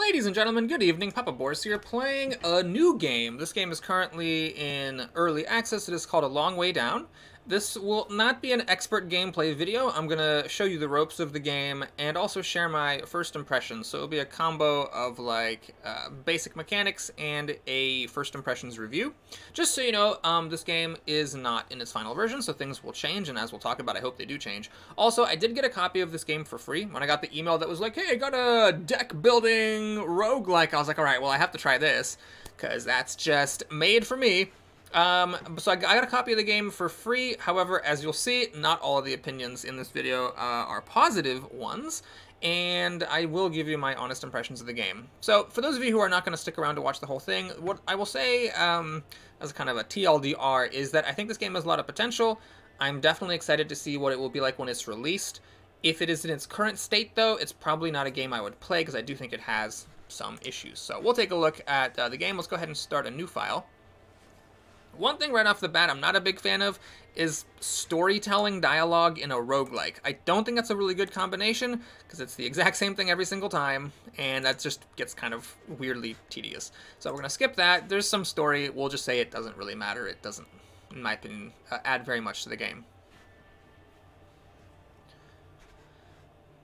Ladies and gentlemen, good evening. Papa Boris here, playing a new game. This game is currently in early access. It is called A Long Way Down. This will not be an expert gameplay video. I'm going to show you the ropes of the game and also share my first impressions. So it'll be a combo of basic mechanics and a first impressions review. Just so you know, this game is not in its final version, so things will change, and as we'll talk about, I hope they do change. Also, I did get a copy of this game for free. When I got the email that was like, hey, I got a deck building roguelike, I was like, all right, well, I have to try this, because that's just made for me. So I got a copy of the game for free. However, as you'll see, not all of the opinions in this video are positive ones, and I will give you my honest impressions of the game. So for those of you who are not going to stick around to watch the whole thing, what I will say as kind of a TLDR is that I think this game has a lot of potential. I'm definitely excited to see what it will be like when it's released. If it is in its current state, though, it's probably not a game I would play because I do think it has some issues. So we'll take a look at the game. Let's go ahead and start a new file. One thing right off the bat I'm not a big fan of is storytelling dialogue in a roguelike. I don't think that's a really good combination, because it's the exact same thing every single time, and that just gets kind of weirdly tedious. So we're going to skip that. There's some story. We'll just say it doesn't really matter. It doesn't, in my opinion, add very much to the game.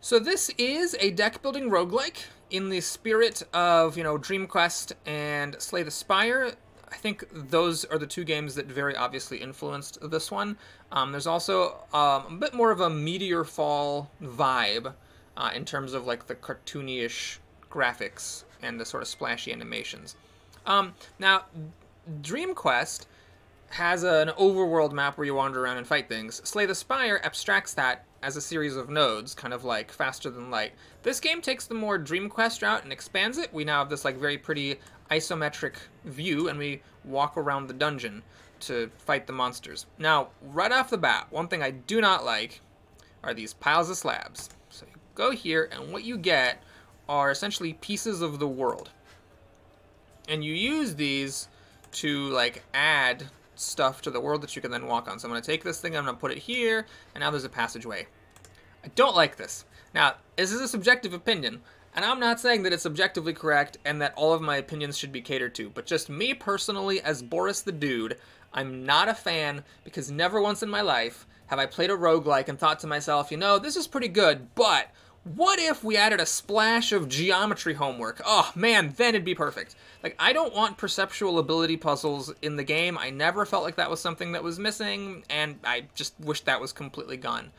So this is a deck-building roguelike in the spirit of, Dream Quest and Slay the Spire. I think those are the two games that very obviously influenced this one. There's also a bit more of a Meteor Fall vibe in terms of like the cartoony-ish graphics and the sort of splashy animations. Now, Dream Quest has an overworld map where you wander around and fight things. Slay the Spire abstracts that as a series of nodes, kind of like faster than light. This game takes the more Dream Quest route and expands it. We now have this like very pretty isometric view, and we walk around the dungeon to fight the monsters. Now, right off the bat, one thing I do not like are these piles of slabs. So you go here, and what you get are essentially pieces of the world. And you use these to like add stuff to the world that you can then walk on. So I'm going to take this thing, I'm going to put it here, and now there's a passageway. I don't like this. Now, this is a subjective opinion, and I'm not saying that it's objectively correct and that all of my opinions should be catered to, but just me personally as Boris the Dude, I'm not a fan because never once in my life have I played a roguelike and thought to myself, this is pretty good, but what if we added a splash of geometry homework? Oh man, then it'd be perfect. Like, I don't want perceptual ability puzzles in the game. I never felt like that was something that was missing, and I just wish that was completely gone.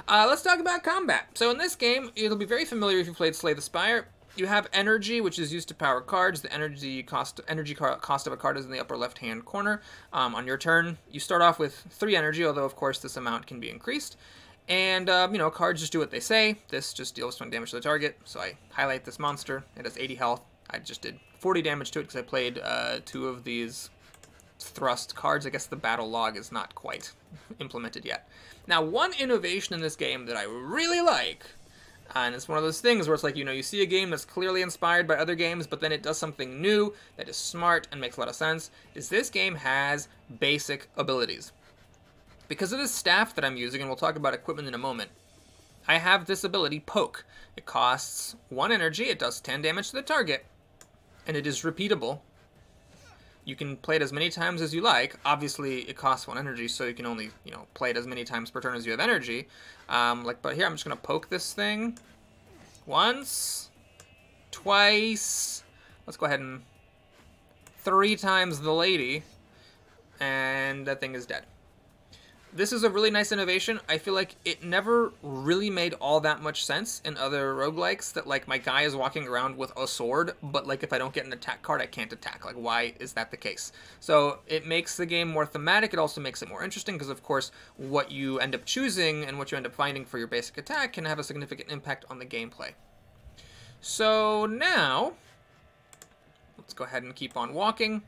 Let's talk about combat. So in this game, it'll be very familiar if you played Slay the Spire. You have energy, which is used to power cards. The energy cost of a card is in the upper left-hand corner. On your turn, you start off with 3 energy, although of course this amount can be increased. And, cards just do what they say. This just deals 20 damage to the target. So I highlight this monster. It has 80 health. I just did 40 damage to it because I played 2 of these thrust cards. I guess the battle log is not quite implemented yet. Now, one innovation in this game that I really like, and it's one of those things where it's like, you see a game that's clearly inspired by other games, but then it does something new that is smart and makes a lot of sense, is this game has basic abilities. Because of this staff that I'm using, and we'll talk about equipment in a moment, I have this ability, Poke. It costs 1 energy, it does 10 damage to the target, and it is repeatable. You can play it as many times as you like. Obviously, it costs 1 energy, so you can only, play it as many times per turn as you have energy. But here, I'm just going to poke this thing once, twice, let's go ahead and 3 times the lady, and that thing is dead. This is a really nice innovation. I feel like it never really made all that much sense in other roguelikes that, like, my guy is walking around with a sword, but, like, if I don't get an attack card, I can't attack. Like, why is that the case? So it makes the game more thematic. It also makes it more interesting because, of course, what you end up choosing and what you end up finding for your basic attack can have a significant impact on the gameplay. So now, let's go ahead and keep on walking.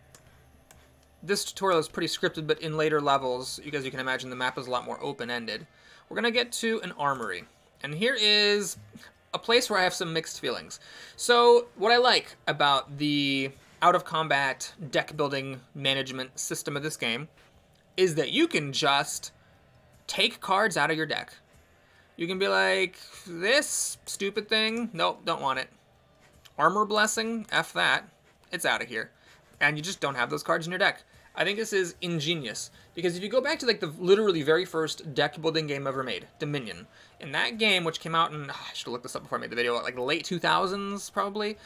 This tutorial is pretty scripted, but in later levels, as you can imagine, the map is a lot more open-ended. We're going to get to an armory. And here is a place where I have some mixed feelings. So what I like about the out-of-combat deck-building management system of this game is that you can just take cards out of your deck. You can be like, this stupid thing, nope, don't want it. Armor Blessing, F that. It's out of here. And you just don't have those cards in your deck. I think this is ingenious, because if you go back to like the literally very first deck building game ever made, Dominion, in that game, which came out in, I should have looked this up before I made the video, like the late 2000s probably,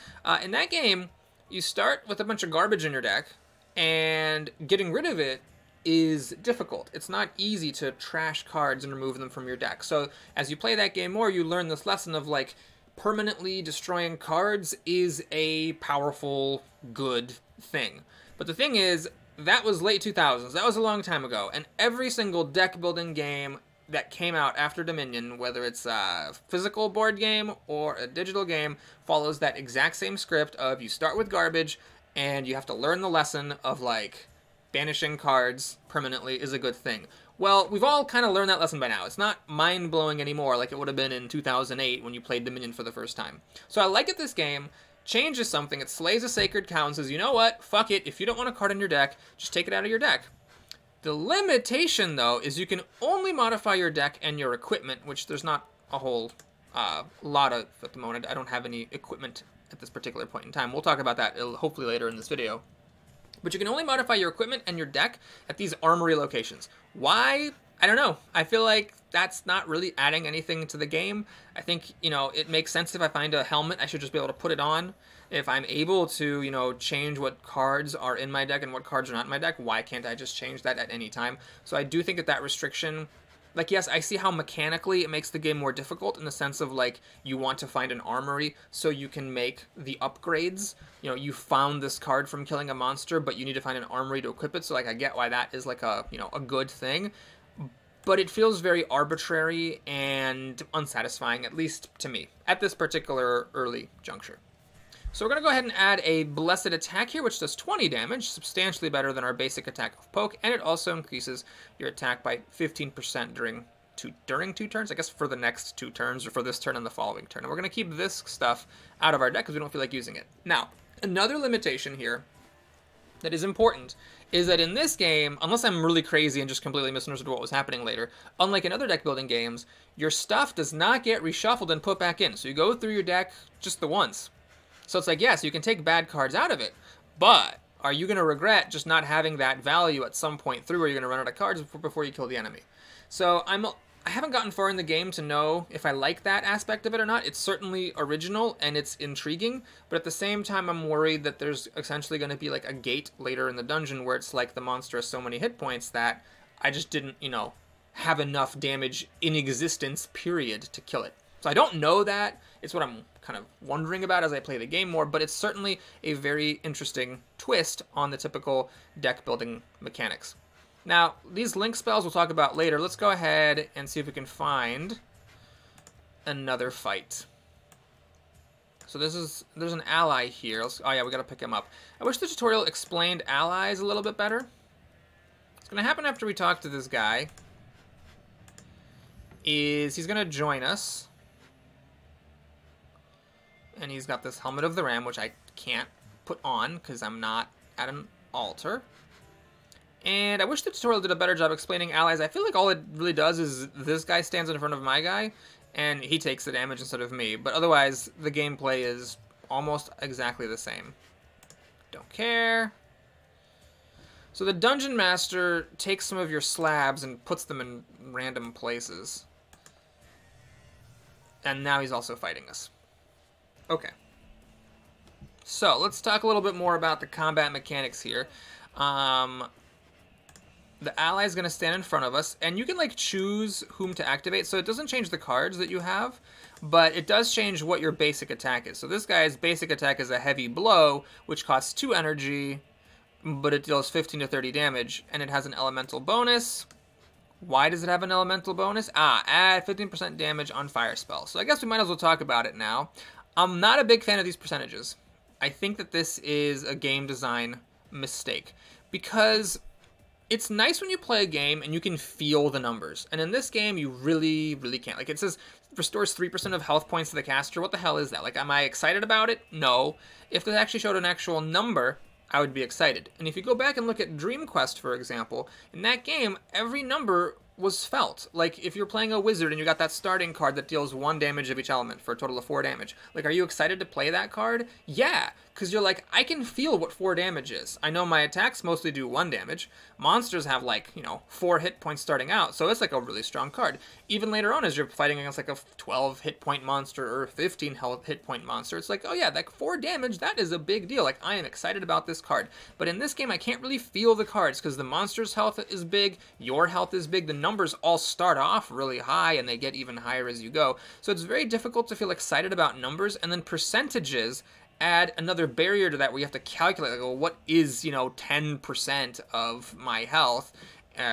in that game, you start with a bunch of garbage in your deck, and getting rid of it is difficult. It's not easy to trash cards and remove them from your deck. So as you play that game more, you learn this lesson of like, permanently destroying cards is a powerful, good thing. But the thing is, that was late 2000s. That was a long time ago. And every single deck building game that came out after Dominion, whether it's a physical board game or a digital game, follows that exact same script of you start with garbage and you have to learn the lesson of like banishing cards permanently is a good thing. Well, we've all kind of learned that lesson by now. It's not mind-blowing anymore like it would have been in 2008 when you played Dominion for the first time. So I like it this game. Changes something. It slays a sacred cow and says, you know what? Fuck it. If you don't want a card in your deck, just take it out of your deck. The limitation, though, is you can only modify your deck and your equipment, which there's not a whole lot of at the moment. I don't have any equipment at this particular point in time. We'll talk about that hopefully later in this video. But you can only modify your equipment and your deck at these armory locations. Why? I don't know. I feel like that's not really adding anything to the game. I think, you know, it makes sense if I find a helmet, I should just be able to put it on. If I'm able to, you know, change what cards are in my deck and what cards are not in my deck, why can't I just change that at any time? So I do think that that restriction, like, yes, I see how mechanically it makes the game more difficult in the sense of, like, you want to find an armory so you can make the upgrades. You know, you found this card from killing a monster, but you need to find an armory to equip it. So, like, I get why that is, like, a, you know, a good thing. But it feels very arbitrary and unsatisfying, at least to me, at this particular early juncture. So we're going to go ahead and add a Blessed Attack here, which does 20 damage, substantially better than our basic attack of Poke, and it also increases your attack by 15% during two turns, I guess for the next 2 turns, or for this turn and the following turn. And we're going to keep this stuff out of our deck because we don't feel like using it. Now, another limitation here that is important is that in this game, unless I'm really crazy and just completely misunderstood what was happening later, unlike in other deck building games, your stuff does not get reshuffled and put back in. So you go through your deck just the once. So it's like, yes, you can take bad cards out of it, but are you going to regret just not having that value at some point through where you're going to run out of cards before you kill the enemy? So I haven't gotten far in the game to know if I like that aspect of it or not. It's certainly original and it's intriguing, but at the same time I'm worried that there's essentially going to be like a gate later in the dungeon where it's like the monster has so many hit points that I just didn't, you know, have enough damage in existence, period, to kill it. So I don't know that. It's what I'm kind of wondering about as I play the game more, but it's certainly a very interesting twist on the typical deck building mechanics. Now, these link spells we'll talk about later. Let's go ahead and see if we can find another fight. So there's an ally here. Oh yeah, we gotta pick him up. I wish the tutorial explained allies a little bit better. What's gonna happen after we talk to this guy is he's gonna join us. And he's got this Helmet of the Ram, which I can't put on because I'm not at an altar. And I wish the tutorial did a better job explaining allies. I feel like all it really does is this guy stands in front of my guy, and he takes the damage instead of me. But otherwise, the gameplay is almost exactly the same. Don't care. So the Dungeon Master takes some of your slabs and puts them in random places. And now he's also fighting us. Okay. So, let's talk a little bit more about the combat mechanics here. The ally is going to stand in front of us, and you can, like, choose whom to activate. So it doesn't change the cards that you have, but it does change what your basic attack is. So this guy's basic attack is a Heavy Blow, which costs 2 energy, but it deals 15 to 30 damage, and it has an elemental bonus. Why does it have an elemental bonus? Add 15% damage on fire spells. So I guess we might as well talk about it now. I'm not a big fan of these percentages. I think that this is a game design mistake because it's nice when you play a game and you can feel the numbers. And in this game, you really, really can't. Like, it says restores 3% of health points to the caster. What the hell is that? Like, am I excited about it? No. If this actually showed an actual number, I would be excited. And if you go back and look at Dream Quest, for example, in that game, every number was felt. Like, if you're playing a wizard and you got that starting card that deals 1 damage of each element for a total of 4 damage, like, are you excited to play that card? Yeah, because you're like, I can feel what 4 damage is. I know my attacks mostly do 1 damage. Monsters have, like, 4 hit points starting out, so it's like a really strong card. Even later on, as you're fighting against like a 12 hit point monster or 15 hit point monster, it's like, oh yeah, like 4 damage, that is a big deal. Like, I am excited about this card. But in this game, I can't really feel the cards because the monster's health is big, your health is big, the numbers all start off really high and they get even higher as you go. So it's very difficult to feel excited about numbers, and then percentages add another barrier to that where you have to calculate, like, well, what is, 10% of my health?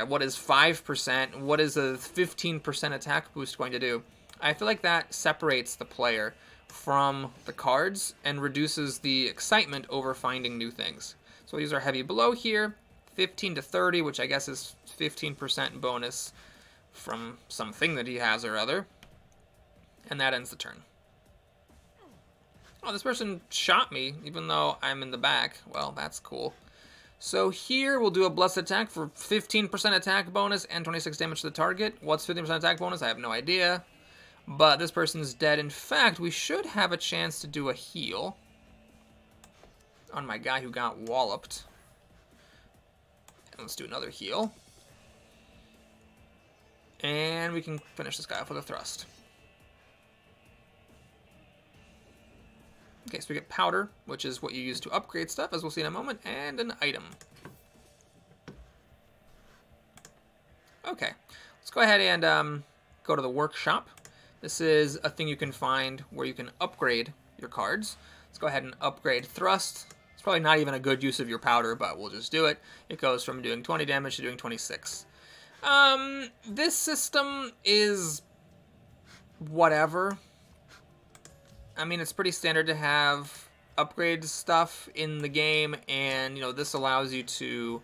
What is 5%? What is a 15% attack boost going to do? I feel like that separates the player from the cards and reduces the excitement over finding new things. So we'll use our heavy blow here, 15 to 30, which I guess is 15% bonus from something that he has or other. And that ends the turn. Oh, this person shot me, even though I'm in the back. Well, that's cool. So here, we'll do a Blessed Attack for 15% attack bonus and 26 damage to the target. What's 15% attack bonus? I have no idea. But this person's dead. In fact, we should have a chance to do a heal on my guy who got walloped. And let's do another heal. And we can finish this guy off with a thrust. Okay, so we get powder, which is what you use to upgrade stuff, as we'll see in a moment, and an item. Okay, let's go ahead and go to the workshop. This is a thing you can find where you can upgrade your cards. Let's go ahead and upgrade thrust. It's probably not even a good use of your powder, but we'll just do it. It goes from doing 20 damage to doing 26. This system is whatever. I mean, it's pretty standard to have upgrade stuff in the game, and, this allows you to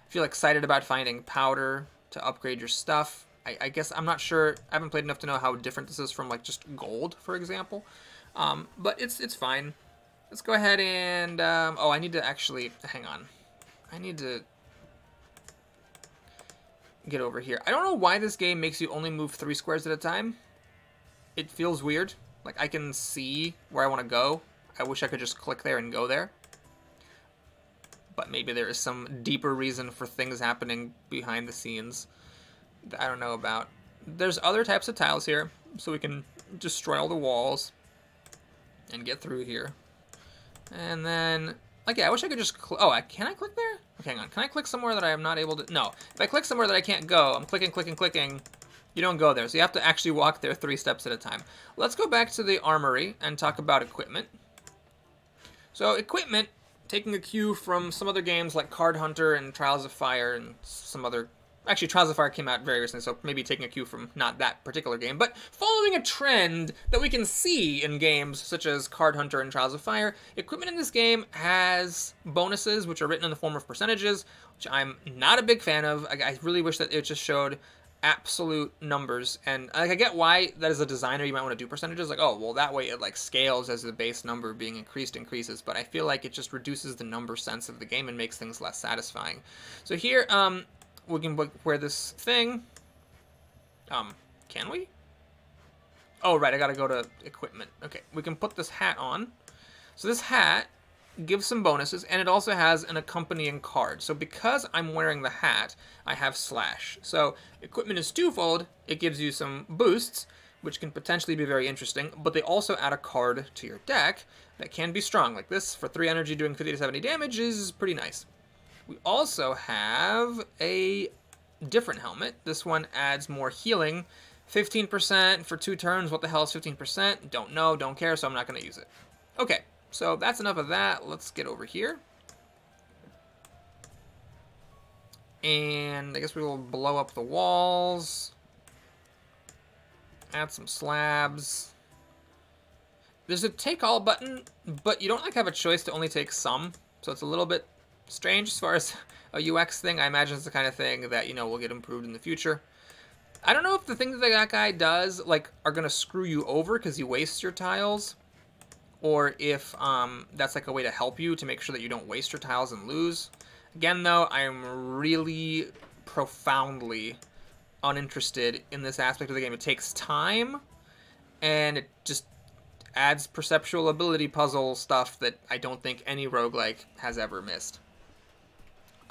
feel excited about finding powder to upgrade your stuff. I guess I'm not sure. I haven't played enough to know how different this is from, like, just gold, for example. But it's fine. Let's go ahead and... oh, I need to actually... Hang on. I need to get over here. I don't know why this game makes you only move 3 squares at a time. It feels weird. Like, I can see where I want to go. I wish I could just click there and go there. But maybe there is some deeper reason for things happening behind the scenes that I don't know about. There's other types of tiles here, so we can destroy all the walls and get through here. And then, like, yeah, I wish I could just can I click there? Okay, hang on. Can I click somewhere that I am not able to? No. If I click somewhere that I can't go, I'm clicking, clicking, clicking. You don't go there, so you have to actually walk there 3 steps at a time. Let's go back to the armory and talk about equipment. So equipment, taking a cue from some other games like Card Hunter and Trials of Fire and some other... Actually, Trials of Fire came out very recently, so maybe taking a cue from not that particular game, but following a trend that we can see in games such as Card Hunter and Trials of Fire, equipment in this game has bonuses which are written in the form of percentages, which I'm not a big fan of. I really wish that it just showed absolute numbers, and like, I get why that as a designer you might want to do percentages, like, oh well, that way it like scales as the base number being increases, but I feel like it just reduces the number sense of the game and makes things less satisfying. So here we can wear this thing. Can we? Oh right, I gotta go to equipment. Okay, we can put this hat on. So this hat gives some bonuses, and it also has an accompanying card. So because I'm wearing the hat, I have Slash. So equipment is twofold. It gives you some boosts, which can potentially be very interesting, but they also add a card to your deck that can be strong. Like this, for 3 energy doing 50 to 70 damage is pretty nice. We also have a different helmet. This one adds more healing. 15% for 2 turns. What the hell is 15%? Don't know, don't care, so I'm not going to use it. Okay. So that's enough of that. Let's get over here. And I guess we will blow up the walls. Add some slabs. There's a take all button, but you don't like have a choice to only take some. So it's a little bit strange as far as a UX thing. I imagine it's the kind of thing that, will get improved in the future. I don't know if the things that guy does, like, are going to screw you over because he wastes your tiles, or if that's like a way to help you to make sure that you don't waste your tiles and lose. Again, though, I'm really profoundly uninterested in this aspect of the game. It takes time, and it just adds perceptual ability puzzle stuff that I don't think any roguelike has ever missed.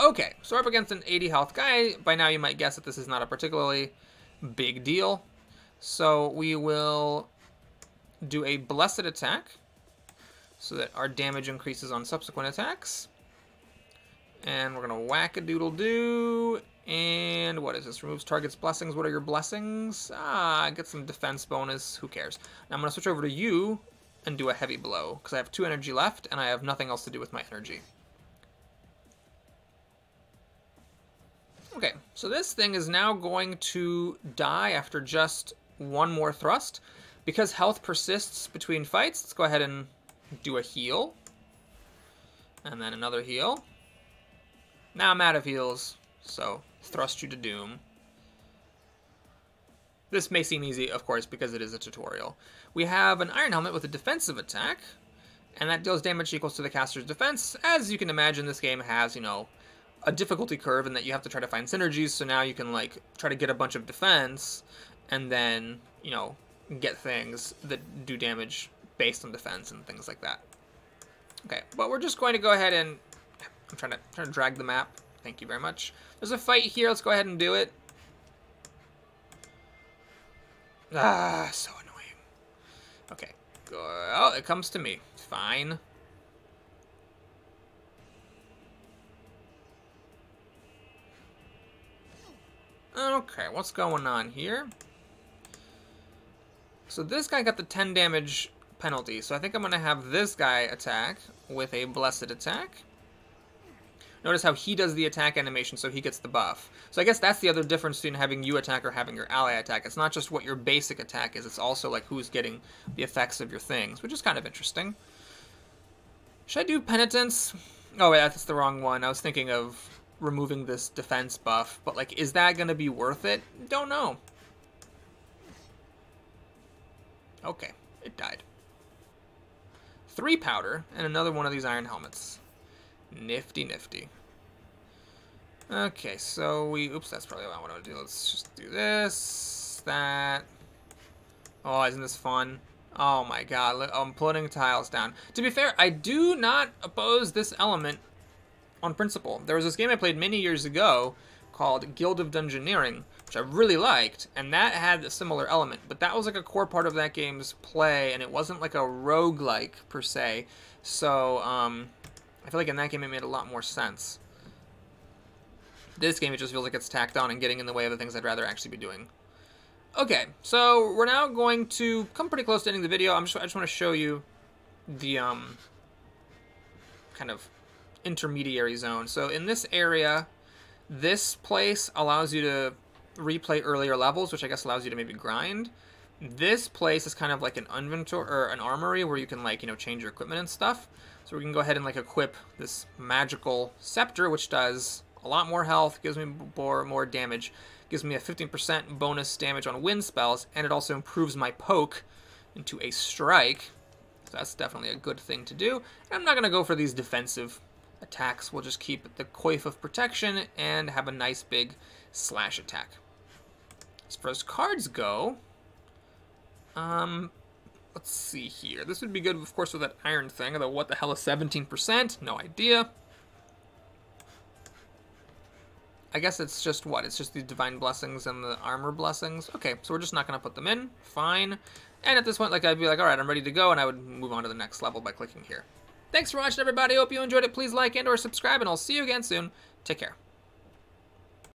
Okay, so we're up against an 80 health guy. By now you might guess that this is not a particularly big deal. So we will do a blessed attack so that our damage increases on subsequent attacks. And we're going to whack-a-doodle-doo. And what is this? Removes target's blessings. What are your blessings? I get some defense bonus. Who cares? Now I'm going to switch over to you and do a heavy blow, because I have 2 energy left, and I have nothing else to do with my energy. Okay, so this thing is now going to die after just one more thrust. Because health persists between fights, let's go ahead and do a heal. And then another heal. Now I'm out of heals, so thrust you to doom. This may seem easy, of course, because it is a tutorial. We have an Iron Helmet with a defensive attack, and that deals damage equals to the caster's defense. As you can imagine, this game has, you know, a difficulty curve in that you have to try to find synergies, so now you can, like, try to get a bunch of defense, and then, you know, get things that do damage based on defense and things like that. Okay, but we're just going to go ahead and... I'm trying to drag the map. Thank you very much. There's a fight here. Let's go ahead and do it. Ah, so annoying. Okay. Oh, it comes to me. Fine. Okay, what's going on here? So this guy got the 10 damage penalty, so I think I'm going to have this guy attack with a blessed attack. Notice how he does the attack animation, so he gets the buff. So I guess that's the other difference between having you attack or having your ally attack. It's not just what your basic attack is, it's also like who's getting the effects of your things, which is kind of interesting. Should I do penitence? Oh wait, that's the wrong one. I was thinking of removing this defense buff, but like, is that going to be worth it? Don't know. Okay, it died. 3 powder and another one of these iron helmets. Nifty, nifty. Okay, so we... Oops, that's probably what I want to do. Let's just do this, that. Oh, isn't this fun? Oh my god, I'm putting tiles down. To be fair, I do not oppose this element on principle. There was this game I played many years ago called Guild of Dungeoneering, which I really liked, and that had a similar element, but that was like a core part of that game's play, and it wasn't like a roguelike per se, so I feel like in that game it made a lot more sense. This game, it just feels like it's tacked on and getting in the way of the things I'd rather actually be doing. Okay, so we're now going to come pretty close to ending the video. I just want to show you the kind of intermediary zone. So in this area, this place allows you to replay earlier levels, which I guess allows you to maybe grind. This place is kind of like an inventory or an armory where you can, like, you know, change your equipment and stuff. So we can go ahead and like equip this magical scepter, which does a lot more health, gives me more damage, gives me a 15% bonus damage on wind spells, and it also improves my poke into a strike. So that's definitely a good thing to do. And I'm not going to go for these defensive attacks. We'll just keep the coif of protection and have a nice big slash attack. As far as cards go, let's see here. This would be good, of course, with that iron thing, although what the hell is 17%? No idea. I guess it's just what? It's just the divine blessings and the armor blessings. Okay, so we're just not going to put them in. Fine. And at this point, like, I'd be like, all right, I'm ready to go, and I would move on to the next level by clicking here. Thanks for watching, everybody. Hope you enjoyed it. Please like and or subscribe, and I'll see you again soon. Take care.